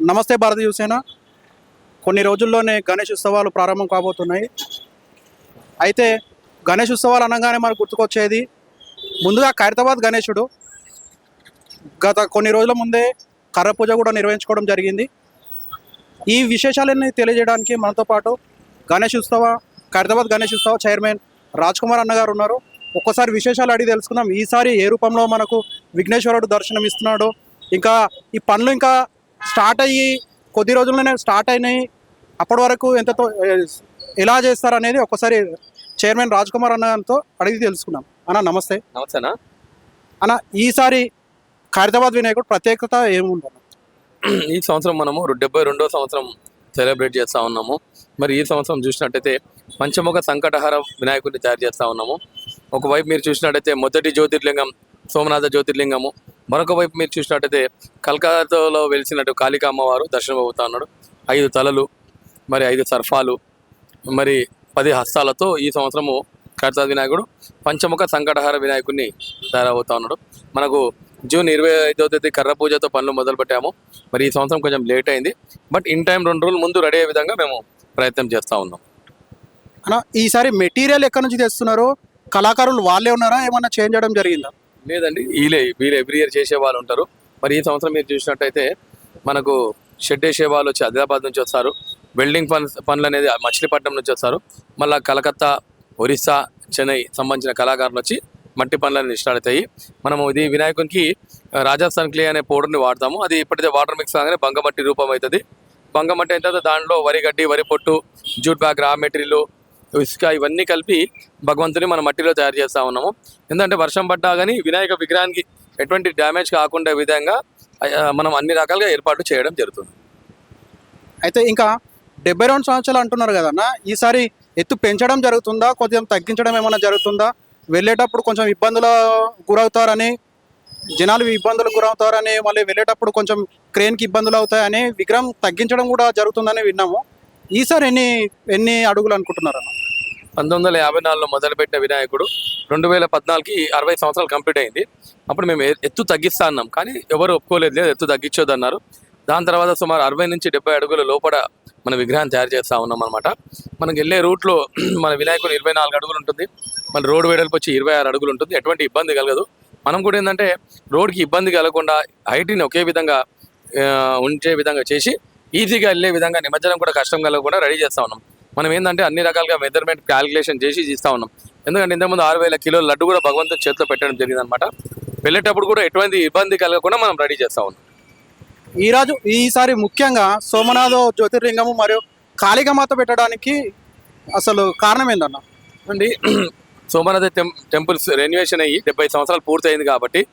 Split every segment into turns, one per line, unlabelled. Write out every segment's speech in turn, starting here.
నమస్తే భారతీయ యువసేన. కొన్ని రోజుల్లోనే గణేష్ ఉత్సవాలు ప్రారంభం కాబోతున్నాయి. అయితే గణేష్ ఉత్సవాలు అనగానే మనకు గుర్తుకొచ్చేది ముందుగా ఖైరతాబాద్ గణేశుడు. గత కొన్ని రోజుల ముందే కర్ర పూజ కూడా నిర్వహించుకోవడం జరిగింది. ఈ విశేషాలన్నీ తెలియజేయడానికి మనతో పాటు ఖైరతాబాద్ గణేష్ ఉత్సవ చైర్మన్ రాజ్ కుమార్ అన్నగారు ఉన్నారు. ఒక్కసారి విశేషాలు అడిగి తెలుసుకుందాం. ఈసారి ఏ రూపంలో మనకు విఘ్నేశ్వరుడు దర్శనం ఇస్తున్నాడు, ఇంకా ఈ పనులు ఇంకా స్టార్ట్ అయ్యి కొద్ది రోజుల్లోనే స్టార్ట్ అయినాయి, అప్పటి వరకు ఎంతతో ఎలా చేస్తారనేది ఒకసారి చైర్మన్ రాజ్ కుమార్ అన్నతో అడిగి తెలుసుకున్నాం. అన్న నమస్తే.
నమస్తేనా
అన్న, ఈసారి ఖైరతాబాద్ వినాయకుడు ప్రత్యేకత ఏముందన్న?
ఈ సంవత్సరం మనము 72వ సంవత్సరం సెలబ్రేట్ చేస్తూ ఉన్నాము. మరి ఈ సంవత్సరం చూసినట్టయితే పంచముఖ సంకటహార వినాయకుడిని తయారు చేస్తూ ఉన్నాము. ఒకవైపు మీరు చూసినట్టయితే మొదటి జ్యోతిర్లింగం సోమనాథ జ్యోతిర్లింగము, మరొక వైపు మీరు చూసినట్టయితే కలకత్తాలో వెలిసినట్టు కాళికా అమ్మవారు దర్శనం అవుతా ఉన్నాడు. 5 తలలు, మరి 5 సర్ఫాలు, మరి 10 హస్తాలతో ఈ సంవత్సరము ఖైరతాబాద్ వినాయకుడు పంచముఖ సంకటహార వినాయకుడిని తయారవుతా ఉన్నాడు. మనకు జూన్ 25వ తేదీ కర్ర పూజతో పనులు మొదలుపెట్టాము. మరి ఈ సంవత్సరం కొంచెం లేట్ అయింది, బట్ ఇన్ టైం 2 రోజుల ముందు రెడీ అయ్యే విధంగా మేము ప్రయత్నం చేస్తూ ఉన్నాం.
అన్న, ఈసారి మెటీరియల్ ఎక్కడి నుంచి తెస్తున్నారు? కళాకారులు వాళ్ళే ఉన్నారా, ఏమన్నా చేంజ్ చేయడం జరిగిందా?
లేదండి, వీళ్ళు ఎవ్రీ ఇయర్ చేసే వాళ్ళు ఉంటారు. మరి ఈ సంవత్సరం మీరు చూసినట్టయితే మనకు షెడ్ వేసే వాళ్ళు వచ్చి ఆదిలాబాద్ నుంచి వస్తారు, వెల్డింగ్ పనులు అనేది మచిలీపట్నం నుంచి వస్తారు, మళ్ళీ కలకత్తా, ఒరిస్సా, చెన్నై సంబంధించిన కళాకారులు వచ్చి మట్టి పనులను స్టార్ట్ అవుతాయి. మనము ఇది వినాయకునికి రాజస్థాన్ క్లే అనే పౌడర్ని వాడతాము. అది ఎప్పుడైతే వాటర్ మిక్స్ కాగానే బంగమట్టి రూపం అవుతుంది. బంగమట్టి అయిన తర్వాత దాంట్లో వరి గడ్డి, వరి పొట్టు, జూట్ బ్యాగ్, రా మెటీరియల్, ఇసుక ఇవన్నీ కలిపి భగవంతుని మన మట్టిలో తయారు చేస్తూ ఉన్నాము. ఎందుకంటే వర్షం పడ్డా కానీ వినాయక విగ్రహానికి ఎటువంటి డ్యామేజ్ కాకుండా విధంగా మనం అన్ని రకాలుగా ఏర్పాటు చేయడం జరుగుతుంది.
అయితే ఇంకా 72 సంవత్సరాలు అంటున్నారు కదన్న, ఈసారి ఎత్తు పెంచడం జరుగుతుందా, కొంచెం తగ్గించడం ఏమైనా జరుగుతుందా? వెళ్ళేటప్పుడు కొంచెం ఇబ్బందులు గురవుతారని, జనాలు ఇబ్బందులకు గురవుతారని, మళ్ళీ వెళ్ళేటప్పుడు కొంచెం క్రేన్కి ఇబ్బందులు అవుతాయని విగ్రహం తగ్గించడం కూడా జరుగుతుందని విన్నాము. ఈసారి ఎన్ని అడుగులు అనుకుంటున్నారన్న?
1954లో మొదలుపెట్టిన వినాయకుడు 2014కి 60 సంవత్సరాలు కంప్లీట్ అయింది. అప్పుడు మేము ఎత్తు తగ్గిస్తా అన్నాం, కానీ ఎవరు ఒప్పుకోలేదు, లేదు ఎత్తు తగ్గించొద్దు అన్నారు. దాని తర్వాత సుమారు 60 నుంచి 70 అడుగుల లోపల మన విగ్రహాన్ని తయారు చేస్తూ ఉన్నాం అనమాట. మనకి వెళ్ళే రూట్లో మన వినాయకుడు 24 అడుగులు ఉంటుంది, మన రోడ్డు వెడల్పు వచ్చి 26 అడుగులు ఉంటుంది. ఎటువంటి ఇబ్బంది కలగదు. మనం కూడా ఏంటంటే రోడ్కి ఇబ్బంది కలగకుండా హైట్ని ఒకే విధంగా ఉంచే విధంగా చేసి ఈజీగా వెళ్ళే విధంగా నిమజ్జనం కూడా కష్టం కలగకుండా రెడీ చేస్తూ ఉన్నాం. మనం ఏంటంటే అన్ని రకాలుగా మెజర్మెంట్ క్యాలిక్యులేషన్ చేసి ఇస్తూ ఉన్నాం. ఎందుకంటే ఇంతకుముందు 6000 కిలోల లడ్డు కూడా భగవంతుని చేతిలో పెట్టడం జరిగింది అనమాట. వెళ్ళేటప్పుడు కూడా ఎటువంటి ఇబ్బంది కలగకుండా మనం రెడీ చేస్తూ ఉన్నాం.
ఈసారి ముఖ్యంగా సోమనాథ జ్యోతిర్లింగము మరియు కాళికామాత పెట్టడానికి అసలు కారణం ఏందన్న?
అండి, సోమనాథ టెంపుల్స్ రెన్యువేషన్ అయ్యి 70 సంవత్సరాలు పూర్తయింది కాబట్టి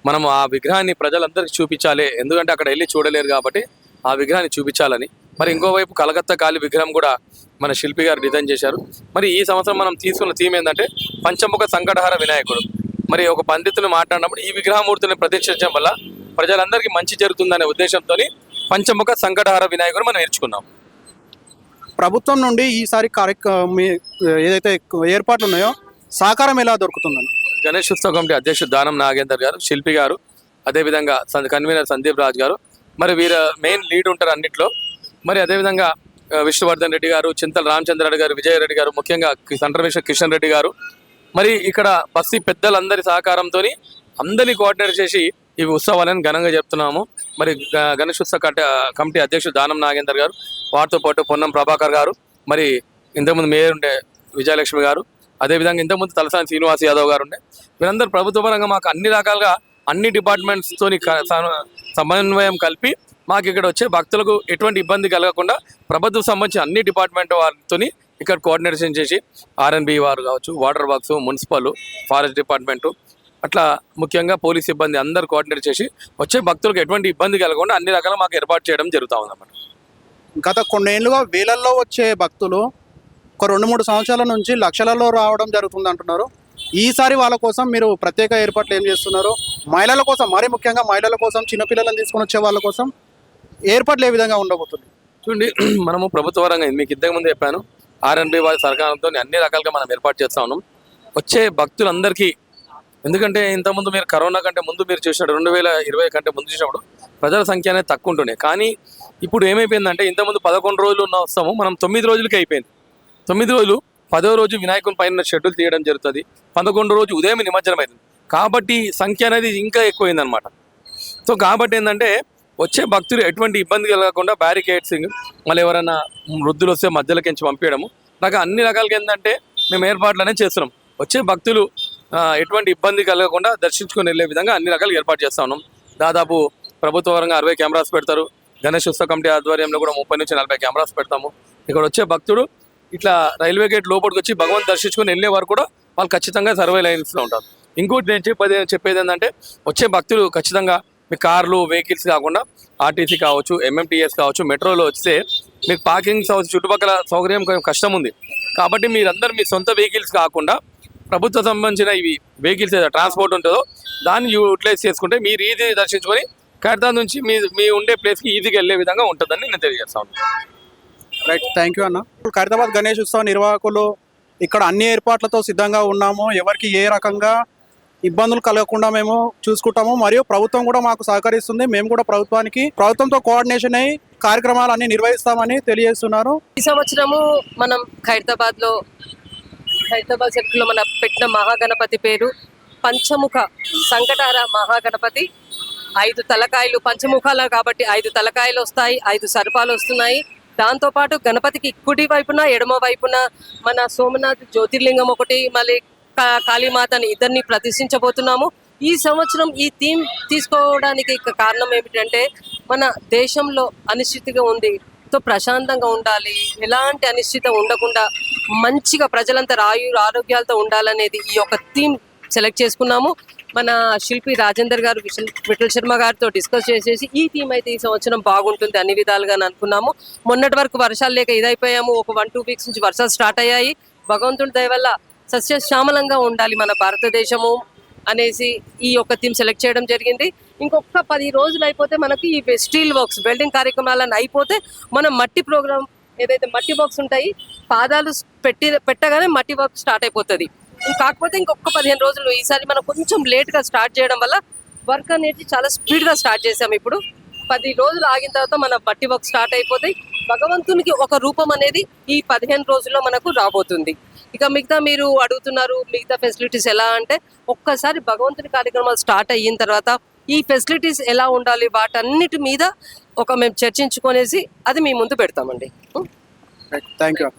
మనం ఆ విగ్రహాన్ని ప్రజలందరికీ చూపించాలి. ఎందుకంటే అక్కడ వెళ్ళి చూడలేరు కాబట్టి ఆ విగ్రహాన్ని చూపించాలని. మరి ఇంకోవైపు కలకత్తా కాళీ విగ్రహం కూడా మన శిల్పి గారు డిజైన్ చేశారు. మరి ఈ సంవత్సరం మనం తీసుకున్న థీమ్ ఏంటంటే పంచముఖ సంకటహార వినాయకుడు. మరి ఒక పండితులు మాట్లాడినప్పుడు ఈ విగ్రహమూర్తిని ప్రతిష్ఠించడం వల్ల ప్రజలందరికీ మంచి జరుగుతుందనే ఉద్దేశంతో పంచముఖ సంకటహార వినాయకుడు మనం నేర్చుకున్నాం.
ప్రభుత్వం నుండి ఈసారి ఏదైతే ఏర్పాట్లు ఉన్నాయో సహకారం ఎలా దొరుకుతుందన్న?
గణేష్ ఉత్సవ కమిటీ అధ్యక్షుడు దానం నాగేందర్ గారు, శిల్పి గారు, అదేవిధంగా కన్వీనర్ సందీప్ రాజ్ గారు, మరి వీరు మెయిన్ లీడ్ ఉంటారు అన్నిట్లో. మరి అదేవిధంగా విష్ణువర్ధన్ రెడ్డి గారు, చింతల రామచంద్రరెడ్డి గారు, విజయరెడ్డి గారు, ముఖ్యంగా సంటమేశ్వర కిషన్ రెడ్డి గారు, మరి ఇక్కడ బస్తీ పెద్దలందరి సహకారంతో అందరినీ కోఆర్డినేట్ చేసి ఈ ఉత్సవాలను ఘనంగా చెప్తున్నాము. మరి గణేష్ ఉత్సవ కమిటీ అధ్యక్షుడు దానం నాగేందర్ గారు, వారితో పాటు పొన్నం ప్రభాకర్ గారు, మరి ఇంతకుముందు మేయర్ ఉండే విజయలక్ష్మి గారు, అదేవిధంగా ఇంతకుముందు తలసాని శ్రీనివాస్ యాదవ్ గారు ఉండే, వీరందరూ ప్రభుత్వ పరంగా మాకు అన్ని రకాలుగా అన్ని డిపార్ట్మెంట్స్తో సమన్వయం కలిపి మాకు ఇక్కడ వచ్చే భక్తులకు ఎటువంటి ఇబ్బంది కలగకుండా ప్రభుత్వం సంబంధించిన అన్ని డిపార్ట్మెంట్ వారితో ఇక్కడ కోఆర్డినేషన్ చేసి ఆర్ఎన్బి వారు కావచ్చు, water works, municipal, forest department, అట్లా ముఖ్యంగా పోలీస్ సిబ్బంది అందరు కోఆర్డినేట్ చేసి వచ్చే భక్తులకు ఎటువంటి ఇబ్బంది కలగకుండా అన్ని రకాల మాకు ఏర్పాటు చేయడం జరుగుతూ ఉందన్నమాట.
గత కొన్నేళ్లుగా వేలల్లో వచ్చే భక్తులు ఒక 2-3 సంవత్సరాల నుంచి లక్షలలో రావడం జరుగుతుంది అంటున్నారు. ఈసారి వాళ్ళ కోసం మీరు ప్రత్యేక ఏర్పాట్లు ఏం చేస్తున్నారు? మహిళల కోసం, మరీ ముఖ్యంగా మహిళల కోసం, చిన్నపిల్లలను తీసుకొని వచ్చే వాళ్ళ కోసం ఏర్పాట్లు ఏ విధంగా ఉండబోతుంది?
చూడండి, మనము ప్రభుత్వ పరంగా మీకు ఇంతకుముందు చెప్పాను, ఆర్ఎన్బి వారి సహకారంతో అన్ని రకాలుగా మనం ఏర్పాటు చేస్తూ ఉన్నాం. వచ్చే భక్తులందరికీ, ఎందుకంటే ఇంతకుముందు మీరు కరోనా కంటే ముందు మీరు చూసినప్పుడు 2020 కంటే ముందు చూసినప్పుడు ప్రజల సంఖ్య అనేది తక్కువ ఉంటుండే, కానీ ఇప్పుడు ఏమైపోయిందంటే ఇంతకుముందు 11 రోజులు ఉన్న వస్తాము, మనం 9 రోజులకి అయిపోయింది. 9 రోజులు 10వ రోజు వినాయకుని పైన షెడ్యూల్ తీయడం జరుగుతుంది. 11 రోజు ఉదయం నిమజ్జనం అవుతుంది. కాబట్టి సంఖ్య అనేది ఇంకా ఎక్కువైందనమాట. సో కాబట్టి ఏంటంటే వచ్చే భక్తులు ఎటువంటి ఇబ్బంది కలగకుండా బ్యారికేడ్సింగ్, మళ్ళీ ఎవరైనా వృద్ధులు వస్తే మధ్యలోకించి పంపించడము, నాకు అన్ని రకాలుగా ఏంటంటే మేము ఏర్పాట్లు అనేది చేస్తున్నాం. వచ్చే భక్తులు ఎటువంటి ఇబ్బంది కలగకుండా దర్శించుకొని వెళ్ళే విధంగా అన్ని రకాలు ఏర్పాటు చేస్తా ఉన్నాం. దాదాపు ప్రభుత్వ పరంగా 60 కెమెరాస్ పెడతారు. గణేష్ ఉత్సవ కమిటీ ఆధ్వర్యంలో కూడా 30 నుంచి 40 కెమెరాస్ పెడతాము. ఇక్కడ వచ్చే భక్తుడు ఇట్లా రైల్వే గేట్ లోపలికి వచ్చి భగవంతు దర్శించుకొని వెళ్ళే వారు కూడా వాళ్ళు ఖచ్చితంగా సర్వే లైన్స్లో ఉంటారు. ఇంకోటి నేను చెప్పేది ఏంటంటే వచ్చే భక్తులు ఖచ్చితంగా మీ కార్లు వెహికల్స్ కాకుండా ఆర్టీసీ కావచ్చు, ఎంఎంటీఎస్ కావచ్చు, మెట్రోలో వస్తే మీకు పార్కింగ్ చుట్టుపక్కల సౌకర్యం కొంచెం కష్టం ఉంది. కాబట్టి మీరందరూ మీ సొంత వెహికల్స్ కాకుండా ప్రభుత్వ సంబంధించిన ఇవి వెహికల్స్ ఏదో ట్రాన్స్పోర్ట్ ఉంటుందో దాన్ని యూటిలైజ్ చేసుకుంటే మీరు ఈజీ దర్శించుకొని ఖైరతాబాద్ నుంచి మీ ఉండే ప్లేస్కి ఈజీగా వెళ్ళే విధంగా ఉంటుందని నేను తెలియజేస్తాను.
రైట్, థ్యాంక్ యూ అన్న. ఖైరతాబాద్ గణేష్ ఉత్సవ నిర్వాహకులు ఇక్కడ అన్ని ఏర్పాట్లతో సిద్ధంగా ఉన్నాము. ఎవరికి ఏ రకంగా ఇబ్బందులు కలగకుండా మేము చూసుకుంటాము. మరియు ప్రభుత్వం కూడా మాకు సహకరిస్తుంది. మేము కూడా ప్రభుత్వంతో కోఆర్డినేషన్ అయ్యి కార్యక్రమాలు అన్ని నిర్వహిస్తామని తెలియజేస్తున్నారు.
ఈ సంవత్సరము మనం ఖైరతాబాద్ సెంటర్లో మన పెట్టిన మహాగణపతి పేరు పంచముఖ సంకటహర మహాగణపతి. 5 తలకాయలు పంచముఖాలు కాబట్టి 5 తలకాయలు వస్తాయి, 5 సర్పాలు వస్తున్నాయి. దాంతోపాటు గణపతికి కుడి వైపున ఎడమ వైపున మన సోమనాథ్ జ్యోతిర్లింగం ఒకటి, మళ్ళీ కాళీమాతని ఇద్దరిని ప్రతిష్ఠించబోతున్నాము. ఈ సంవత్సరం ఈ థీమ్ తీసుకోవడానికి కారణం ఏమిటంటే మన దేశంలో అనిశ్చితిగా ఉంది, తో ప్రశాంతంగా ఉండాలి, ఎలాంటి అనిశ్చిత ఉండకుండా మంచిగా ప్రజలంతా ఆరోగ్యాలతో ఉండాలనేది ఈ యొక్క థీమ్ సెలెక్ట్ చేసుకున్నాము. మన శిల్పి రాజేందర్ గారు, విఠల్ శర్మ గారితో డిస్కస్ చేసేసి ఈ థీమ్ అయితే ఈ సంవత్సరం బాగుంటుంది అన్ని విధాలుగా అనుకున్నాము. మొన్నటి వరకు వర్షాలు లేక ఇదైపోయాము. ఒక 1-2 వీక్స్ నుంచి వర్షాలు స్టార్ట్ అయ్యాయి. భగవంతుడి దయ వల్ల సస్యశ్యామలంగా ఉండాలి మన భారతదేశము అనేసి ఈ యొక్క థీమ్ సెలెక్ట్ చేయడం జరిగింది. ఇంకొక 10 రోజులు అయిపోతే మనకి ఈ స్టీల్ వర్క్స్ వెల్డింగ్ కార్యక్రమాలను అయిపోతే మనం మట్టి ప్రోగ్రామ్ ఏదైతే మట్టి వర్క్స్ ఉంటాయి పాదాలు పెట్టగానే మట్టి వర్క్ స్టార్ట్ అయిపోతుంది. కాకపోతే ఇంకొక 15 రోజులు ఈసారి మనం కొంచెం లేట్గా స్టార్ట్ చేయడం వల్ల వర్క్ అనేది చాలా స్పీడ్గా స్టార్ట్ చేసాము. ఇప్పుడు 10 రోజులు ఆగిన తర్వాత మన మట్టి వర్క్ స్టార్ట్ అయిపోతాయి. భగవంతునికి ఒక రూపం అనేది ఈ 15 రోజుల్లో మనకు రాబోతుంది. ఇక మిగతా మీరు అడుగుతున్నారు మిగతా ఫెసిలిటీస్ ఎలా అంటే, ఒక్కసారి భగవంతుని కార్యక్రమాలు స్టార్ట్ అయిన తర్వాత ఈ ఫెసిలిటీస్ ఎలా ఉండాలి వాటన్నిటి మీద మేము చర్చించుకొనేసి అది మీ ముందు పెడతామండి.
Thank you.